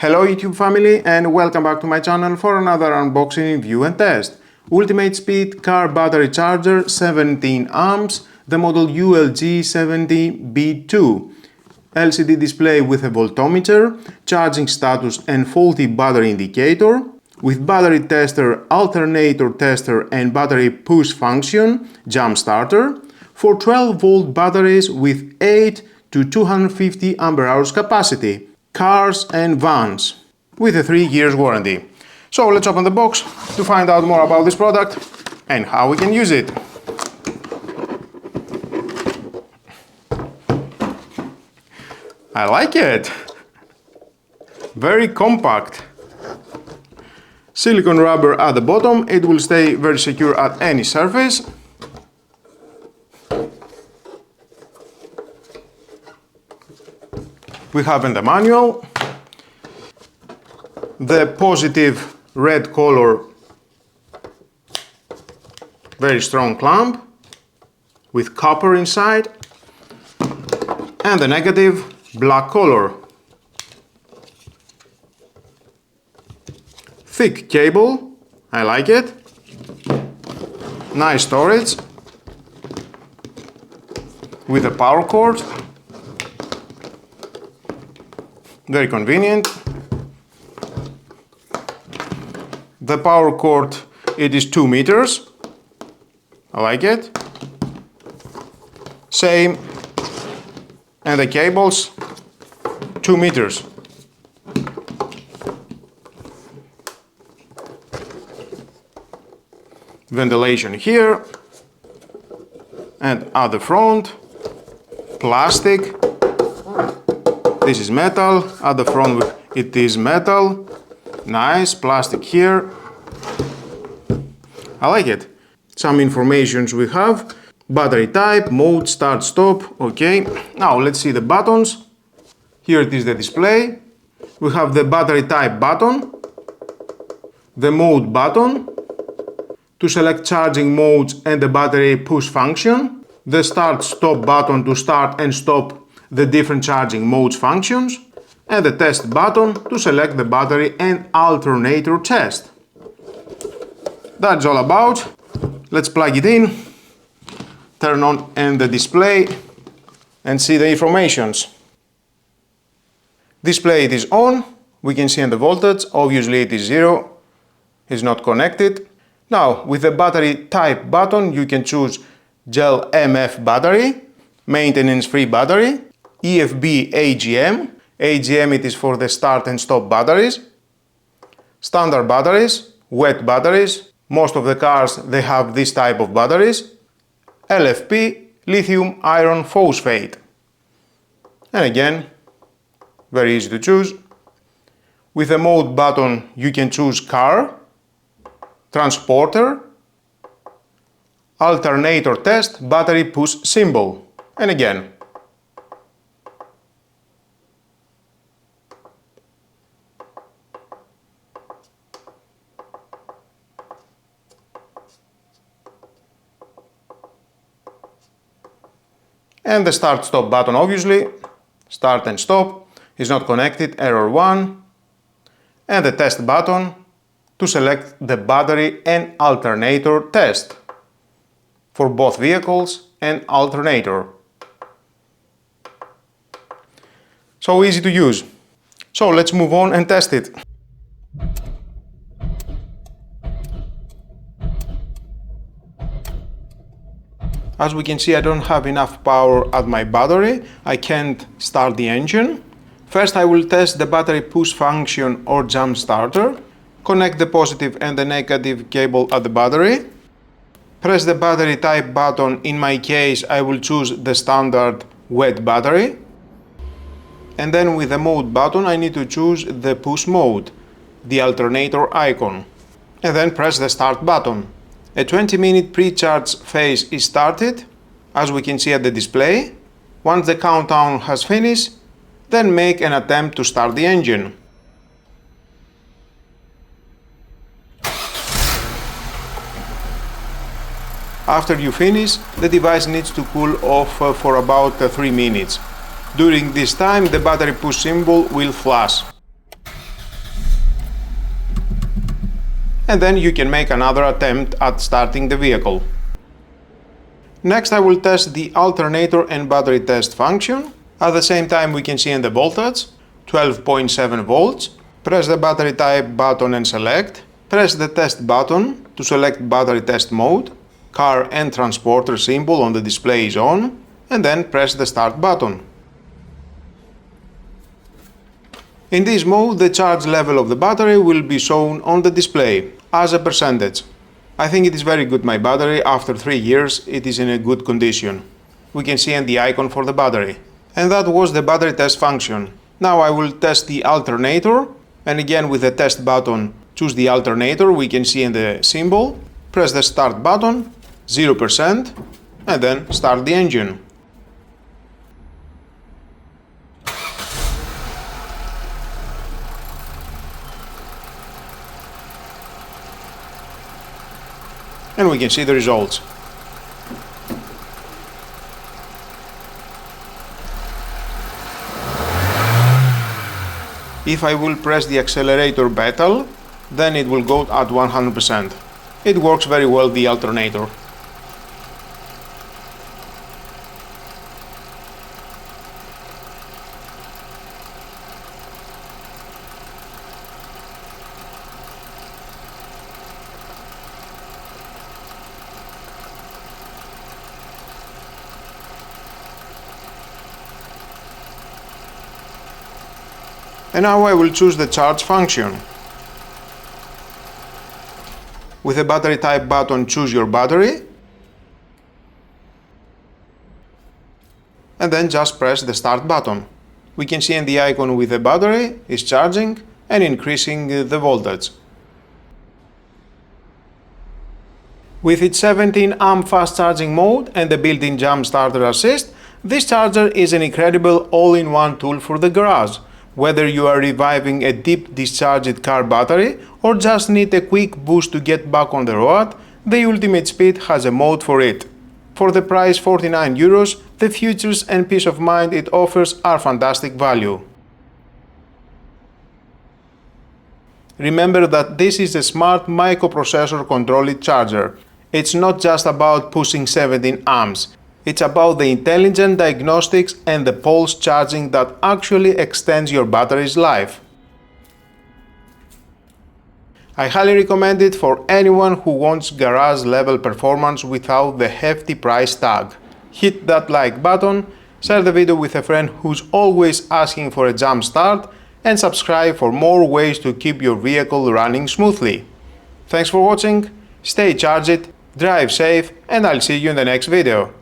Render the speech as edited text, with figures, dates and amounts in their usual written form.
Hello YouTube family and welcome back to my channel for another unboxing, review and test. Ultimate speed car battery charger 17 amps, the model ULG 70B2. LCD display with a voltmeter, charging status and faulty battery indicator, with battery tester, alternator tester and battery push function, jump starter, for 12 volt batteries with 8 to 250 Ah capacity. Cars and vans, with a 3 years warranty. So let's open the box to find out more about this product and how we can use it. I like it! Very compact. Silicone rubber at the bottom, it will stay very secure at any surface. We have in the manual the positive red color, very strong clamp with copper inside, and the negative black color. Thick cable, I like it. Nice storage with a power cord. Very convenient. The power cord, it is 2 meters. I like it. Same. And the cables, 2 meters. Ventilation here. And at the front, plastic. This is metal, at the front it is metal, nice, plastic here. I like it. Some informations we have, battery type, mode, start, stop, okay. Now let's see the buttons. Here it is the display. We have the battery type button, the mode button, to select charging modes and the battery push function, the start stop button to start and stop the different charging modes functions, and the test button to select the battery and alternator test. That's all about. Let's plug it in, turn on the display and see the informations. Display it is on, we can see the voltage, obviously it is 0, it's not connected. Now with the battery type button you can choose gel MF battery, maintenance free battery, EFB AGM. AGM it is for the start and stop batteries. Standard batteries, wet batteries. Most of the cars they have this type of batteries. LFP, lithium iron phosphate. And again, very easy to choose. With the mode button you can choose car, transporter, alternator test, battery push symbol. And again, and the start stop button, obviously, start and stop, is not connected, error 1, and the test button to select the battery and alternator test for both vehicles and alternator. So easy to use. So let's move on and test it. As we can see, I don't have enough power at my battery. I can't start the engine. First I will test the battery push function or jump starter. Connect the positive and the negative cable at the battery. Press the battery type button. In my case, I will choose the standard wet battery. And then with the mode button, I need to choose the push mode, the alternator icon. And then press the start button. A 20-minute pre-charge phase is started, as we can see at the display. Once the countdown has finished, then make an attempt to start the engine. After you finish, the device needs to cool off for about 3 minutes. During this time, the battery push symbol will flash. and then you can make another attempt at starting the vehicle. Next, I will test the alternator and battery test function. At the same time, we can see in the voltage, 12.7 volts. Press the battery type button and select. Press the test button to select battery test mode. Car and transporter symbol on the display is on, and then press the start button. In this mode, the charge level of the battery will be shown on the display as a percentage. I think it is very good, my battery. After 3 years it is in a good condition. We can see in the icon for the battery. And that was the battery test function. Now I will test the alternator, and again with the test button choose the alternator. We can see in the symbol, press the start button, 0%, and then start the engine. And we can see the results. If I will press the accelerator pedal, then it will go at 100%. It works very well, the alternator. And now I will choose the charge function. With the battery type button, choose your battery, and then just press the start button. We can see in the icon with the battery is charging and increasing the voltage. With its 17 amp fast charging mode and the built-in jump starter assist, this charger is an incredible all-in-one tool for the garage. Whether you are reviving a deep discharged car battery or just need a quick boost to get back on the road, the Ultimate Speed has a mode for it. For the price €49, the features and peace of mind it offers are fantastic value. Remember that this is a smart microprocessor controlled charger. It's not just about pushing 17 amps. It's about the intelligent diagnostics and the pulse charging that actually extends your battery's life. I highly recommend it for anyone who wants garage level performance without the hefty price tag. Hit that like button, share the video with a friend who's always asking for a jump start, and subscribe for more ways to keep your vehicle running smoothly. Thanks for watching, stay charged, drive safe, and I'll see you in the next video.